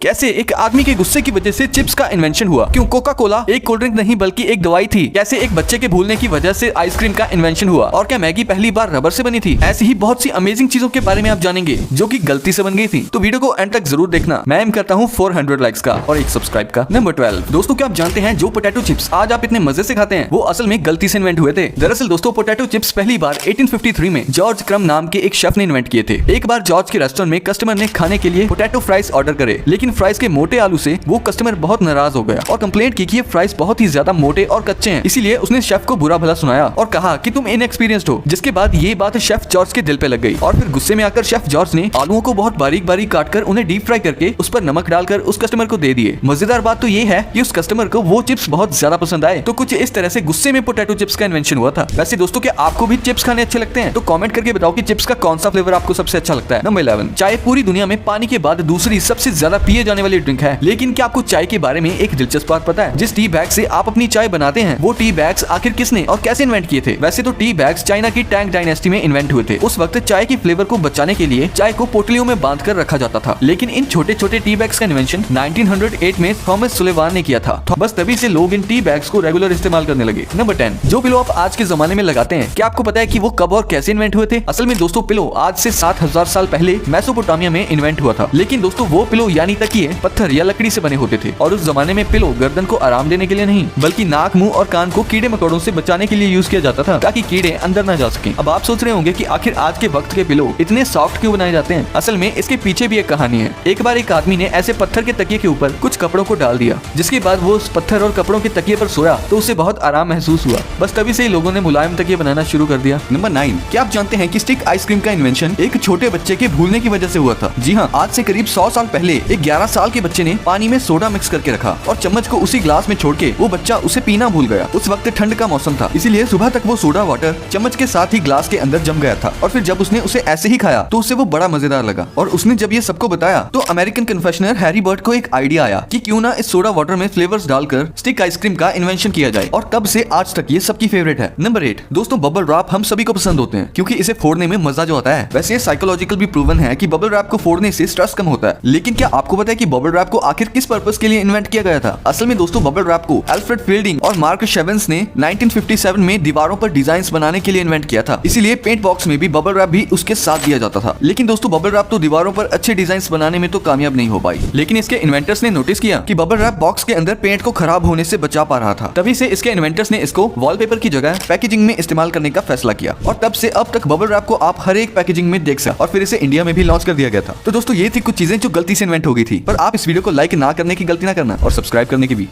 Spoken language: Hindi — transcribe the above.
कैसे एक आदमी के गुस्से की वजह से चिप्स का इन्वेंशन हुआ। क्यों कोका कोला एक कोल्ड ड्रिंक नहीं बल्कि एक दवाई थी। कैसे एक बच्चे के भूलने की वजह से आइसक्रीम का इन्वेंशन हुआ। और क्या मैगी पहली बार रबर से बनी थी। ऐसी ही बहुत सी अमेजिंग चीजों के बारे में आप जानेंगे जो कि गलती से बन गई थी। तो वीडियो को एंड तक जरूर देखना। मैं एम करता हूँ 400 लाइक्स का और 1 सब्सक्राइब का। नंबर 12 दोस्तों, क्या आप जानते हैं जो पोटैटो चिप्स आज आप इतने मजे से खाते हैं वो असल में गलती से इन्वेंट हुए थे। दरअसल दोस्तों, पोटैटो चिप्स पहली बार 1853 में जॉर्ज क्रम नाम के एक शेफ ने इन्वेंट किए थे। एक बार जॉर्ज के रेस्टोरेंट में कस्टमर ने खाने के लिए पोटैटो फ्राइज ऑर्डर करे, लेकिन फ्राइज के मोटे आलू से वो कस्टमर बहुत नाराज हो गया और कंप्लेंट की कि ये फ्राइज बहुत ही ज्यादा मोटे और कच्चे हैं। इसीलिए उसने शेफ को बुरा भला सुनाया और कहा कि तुम इनएक्सपीरियंस्ड हो। जिसके बाद ये बात शेफ जॉर्ज के दिल पे लग गई और फिर गुस्से में आकर शेफ जॉर्ज ने आलूओं को बहुत बारीक बारीक काटकर उन्हें डीप फ्राई करके उस पर नमक डालकर उस कस्टमर को दे दिए। मजेदार बात तो ये है कि उस कस्टमर को वो चिप्स बहुत ज्यादा पसंद आए। तो कुछ इस तरह से गुस्से में पोटैटो चिप्स का इन्वेंशन हुआ था। वैसे दोस्तों, क्या आपको भी चिप्स खाने अच्छे लगते हैं? तो कमेंट करके बताओ कि चिप्स का कौन सा फ्लेवर आपको सबसे अच्छा लगता है। नंबर 11 चाय पूरी दुनिया में पानी के बाद दूसरी सबसे ज्यादा पिए जाने वाली ड्रिंक है। लेकिन क्या आपको चाय के बारे में एक दिलचस्प बात पता है? जिस टी बैग से आप अपनी चाय बनाते हैं वो टी बैग्स आखिर किसने और कैसे इन्वेंट किए थे? वैसे तो टी बैग्स चाइना की टैंग डायनेस्टी में इन्वेंट हुए थे। उस वक्त चाय की फ्लेवर को बचाने के लिए चाय को पोटलियों में बांध कर रखा जाता था। लेकिन इन छोटे छोटे टी बैग्स का इन्वेंशन 1908 में थॉमस सुलेवान ने किया था। बस तभी से लोग इन टी बैग्स को रेगुलर इस्तेमाल करने लगे। नंबर 10 जो पिलो आप आज के जमाने में लगाते हैं, क्या आपको पता है कि वो कब और कैसे इन्वेंट हुए थे? असल में दोस्तों, पिलो आज से 7000 साल पहले मेसोपोटामिया में इन्वेंट हुआ था। लेकिन दोस्तों, वो पिलो यानी तकिए पत्थर या लकड़ी से बने होते थे और उस जमाने में पिलो गर्दन को आराम देने के लिए नहीं बल्कि नाक, मुंह और कान को कीड़े मकोड़ों से बचाने के लिए यूज किया जाता था ताकि कीड़े अंदर न जा सकें। अब आप सोच रहे होंगे कि आखिर आज के वक्त के पिलो इतने सॉफ्ट क्यों बनाए जाते हैं? असल में इसके पीछे भी एक कहानी है। एक बार एक आदमी ने ऐसे पत्थर के तकिए के ऊपर कुछ कपड़ों को डाल दिया, जिसके बाद वो उस पत्थर और कपड़ों के तकिए पर सोया तो उसे बहुत आराम महसूस हुआ। बस तभी से लोगों ने मुलायम तकिए बनाना शुरू कर दिया। नंबर 9 क्या आप जानते हैं कि स्टिक आइसक्रीम का इन्वेंशन एक छोटे बच्चे के भूलने की वजह से हुआ था? जी हाँ, आज से करीब 100 साल पहले एक 11 साल के बच्चे ने पानी में सोडा मिक्स करके रखा और चम्मच को उसी ग्लास में छोड़ के वो बच्चा उसे पीना भूल गया। उस वक्त ठंड का मौसम था, इसीलिए सुबह तक वो सोडा वाटर चम्मच के साथ ही ग्लास के अंदर जम गया था। और फिर जब उसने उसे ऐसे ही खाया तो उसे वो बड़ा मजेदार लगा और उसने जब ये सबको बताया तो अमेरिकन कन्फेशनर हैरी बर्ट को एक आइडिया आया कि क्यों ना इस सोडा वाटर में फ्लेवर्स डालकर स्टिक आइसक्रीम का इन्वेंशन किया जाए और तब से आज तक ये सबकी फेवरेट है। नंबर 8 दोस्तों, बबल रैप हम सभी को पसंद होते हैं क्योंकि इसे फोड़ने में मजा जो आता है। वैसे साइकोलॉजिकल भी प्रूवन है कि बबल रैप को फोड़ने से स्ट्रेस कम होता है। लेकिन क्या आपको पता है कि बबल रैप को आखिर किस पर्पस के लिए इन्वेंट किया गया था? असल में दोस्तों, बबल रैप को अल्फ्रेड फील्डिंग और मार्क शेवेंस ने 1957 में दीवारों पर डिजाइन्स बनाने के लिए इन्वेंट किया था। इसीलिए पेंट बॉक्स में भी बबल रैप भी उसके साथ दिया जाता था। लेकिन दोस्तों, बबल रैप तो दीवारों पर अच्छे डिजाइन्स बनाने में तो कामयाब नहीं हो पाई। लेकिन इसके इन्वेंटर्स ने नोटिस किया कि बबल रैप बॉक्स के अंदर पेंट को खराब होने से बचा पा रहा था। तभी से इसके इन्वेंटर्स ने इसको वॉलपेपर की जगह पैकेजिंग में इस्तेमाल करने का फैसला किया और तब से अब तक बबल रैप को आप हर एक पैकेजिंग में देख सकते और फिर इसे इंडिया में भी लॉन्च कर दिया गया था। तो दोस्तों, ये थी कुछ चीजें जो गलती से इन्वेंट हो गई थी। पर आप इस वीडियो को लाइक ना करने की गलती ना करना और सब्सक्राइब करने की भी।